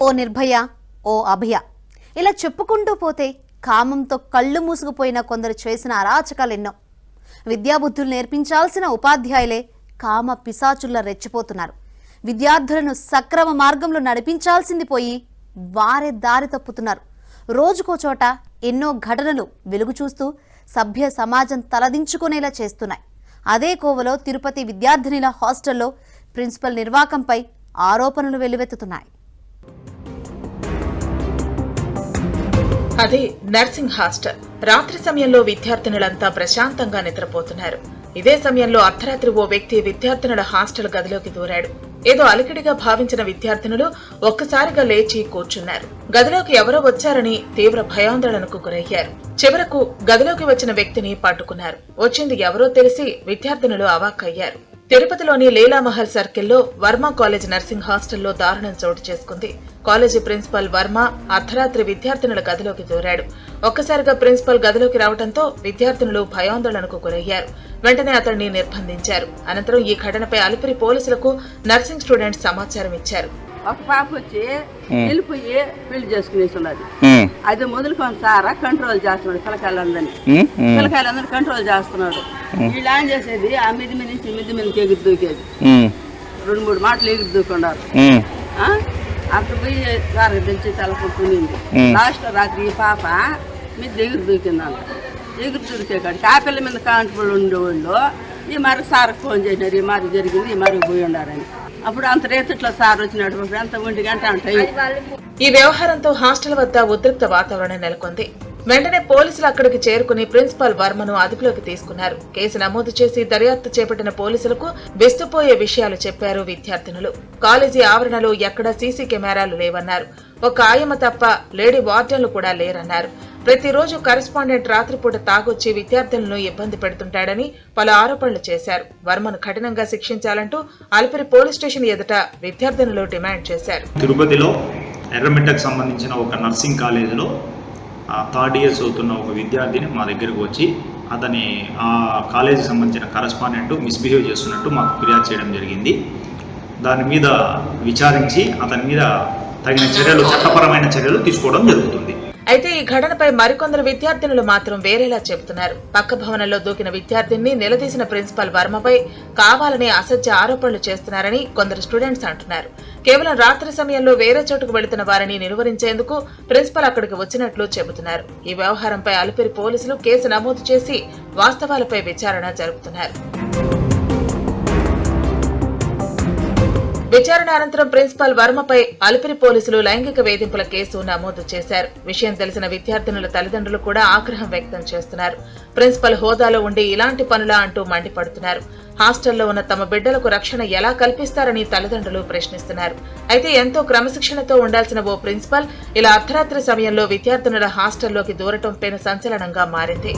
ఓ నిర్భయ, ఓ అభయ, ఇలా చెప్పుకుంటూ పోతే కామంతో కళ్ళు మూసుకుపోయిన కొందరు చేసిన అరాచకాలెన్నో. విద్యాబుద్ధులు నేర్పించాల్సిన ఉపాధ్యాయులే కామ పిశాచుల్లా రెచ్చిపోతున్నారు. విద్యార్థులను సక్రమ మార్గంలో నడిపించాల్సింది పోయి వారే దారి తప్పుతున్నారు. రోజుకో చోట ఎన్నో ఘటనలు వెలుగు చూస్తూ సభ్య సమాజం తలదించుకునేలా చేస్తున్నాయి. అదే కోవలో తిరుపతి విద్యార్థినిల హాస్టల్లో ప్రిన్సిపల్ నిర్వాకంపై ఆరోపణలు వెల్లువెత్తుతున్నాయి. అదే నర్సింగ్ హాస్టల్. రాత్రి సమయంలో విద్యార్థినులంతా ప్రశాంతంగా నిద్రపోతున్నారు. ఇదే సమయంలో అర్ధరాత్రి ఓ వ్యక్తి విద్యార్థినుల హాస్టల్ గదిలోకి దూరాడు. ఏదో అలికిడిగా భావించిన విద్యార్థినులు ఒక్కసారిగా లేచి కూర్చున్నారు. గదిలోకి ఎవరో వచ్చారని తీవ్ర భయాందోళనకు గురయ్యారు. చివరకు గదిలోకి వచ్చిన వ్యక్తిని పట్టుకున్నారు. వచ్చింది ఎవరో తెలిసి విద్యార్థినులు అవాక్కయ్యారు. తిరుపతిలోని లీలామహల్ సర్కిల్లో వర్మ కాలేజ్ నర్సింగ్ హాస్టల్లో దారుణం చోటు చేసుకుంది. కాలేజీ ప్రిన్సిపల్ వర్మ అర్ధరాత్రి విద్యార్థినుల గదిలోకి దూరాడు. ఒక్కసారిగా ప్రిన్సిపల్ గదిలోకి రావడంతో విద్యార్థినులు భయాందోళనకు గురయ్యారు. వెంటనే అతన్ని నిర్బంధించారు. అనంతరం ఈ ఘటనపై అలిపిరి పోలీసులకు నర్సింగ్ స్టూడెంట్స్ సమాచారం ఇచ్చారు. ఒక పాప వచ్చి వెళ్ళిపోయి పెళ్లి చేసుకునేస్తున్నది. అది మొదలుకొని సారా కంట్రోల్ చేస్తున్నాడు. పిల్లకాయలందరినీ కంట్రోల్ చేస్తున్నాడు. వీళ్ళు ఏం చేసేది ఆ మిది నుంచి మిద్ది మీదకి ఎగురు దూకేది. 2-3 మాటలు ఎగురు దూకున్నారు. అక్కడ పోయి సార్ తెచ్చి తలకొట్టుకునింది. లాస్ట్ రాత్రి ఈ పాప మిద్ది ఎగురు దూకిందంట. ఎగురు దూకే కాడికి ఆ పిల్ల మీద కాంట్రోల్ ఉండేవాళ్ళు ఈ మరి సార్ ఫోన్ చేసినారు, ఈ మరి జరిగింది, ఈ మరి పోయి ఉండారని. అప్పుడు అంత రేతుట్లో సార్ వచ్చినట్టు ఎంత 1 గంట అంటాయి. ఈ వ్యవహారంతో హాస్టల్ వద్ద ఉద్రిక్త వాతావరణం నెలకొంది. వెంటనే పోలీసులు అక్కడికి చేరుకుని ప్రిన్సిపాల్ వర్మను అదుపులోకి తీసుకున్నారు. కేసు నమోదు చేసి దర్యాప్తు చేపట్టిన పోలీసులకు బెస్తుపోయే విషయాలు చెప్పారు విద్యార్థినులు. కాలేజీ ఆవరణలో ఎక్కడా సీసీ కెమెరాలు లేవన్నారు. ఒక ఆయమ్మ తప్ప లేడీ వార్డెన్లు కూడా లేరన్నారు. ప్రతిరోజు కరెస్పాండెంట్ రాత్రిపూట తాగొచ్చి విద్యార్థులను ఇబ్బంది పెడుతుంటాడని పలు ఆరోపణలు చేశారు. వర్మను కఠినంగా శిక్షించాలంటూ అలిపిరి పోలీస్ స్టేషన్ ఎదుట విద్యార్థినులు డిమాండ్ చేశారు. తిరుపతిలో ఎర్రమిట్టకు సంబంధించిన ఒక నర్సింగ్ కాలేజీలో 3rd ఇయర్ చదువుతున్న ఒక విద్యార్థిని మా దగ్గరకు వచ్చి అతని ఆ కాలేజీకి సంబంధించిన కరెస్పాండెంట్ మిస్బిహేవ్ చేస్తున్నట్టు మాకు ఫిర్యాదు చేయడం జరిగింది. దాని మీద విచారించి అతని మీద తగిన చర్యలు, చట్టపరమైన చర్యలు తీసుకోవడం జరుగుతుంది. అయితే ఈ ఘటనపై మరికొందరు విద్యార్థినులు మాత్రం వేరేలా చెబుతున్నారు. పక్క భవనంలో దూకిన విద్యార్థిని నిలదీసిన ప్రిన్సిపల్ వర్మపై కావాలని అసత్య ఆరోపణలు చేస్తున్నారని కొందరు స్టూడెంట్స్ అంటున్నారు. కేవలం రాత్రి సమయంలో వేరే చోటుకు వెళుతున్న వారిని నిలువరించేందుకు ప్రిన్సిపల్ అక్కడికి వచ్చినట్లు చెబుతున్నారు. ఈ వ్యవహారంపై అలిపిరి పోలీసులు కేసు నమోదు చేసి వాస్తవాలపై విచారణ జరుపుతున్నారు. విచారణ అనంతరం ప్రిన్సిపల్ వర్మపై అలిపిరి పోలీసులు లైంగిక వేధింపుల కేసు నమోదు చేశారు. విషయం తెలిసిన విద్యార్థినుల తల్లిదండ్రులు కూడా ఆగ్రహం వ్యక్తం చేస్తున్నారు. ప్రిన్సిపల్ హోదాలో ఉండి ఇలాంటి పనులా అంటూ మండిపడుతున్నారు. హాస్టల్లో ఉన్న తమ బిడ్డలకు రక్షణ ఎలా కల్పిస్తారని తల్లిదండ్రులు ప్రశ్నిస్తున్నారు. అయితే ఎంతో క్రమశిక్షణతో ఉండాల్సిన ఓ ప్రిన్సిపల్ ఇలా అర్ధరాత్రి సమయంలో విద్యార్థినుల హాస్టల్లోకి దూరటం పెను సంచలనంగా మారింది.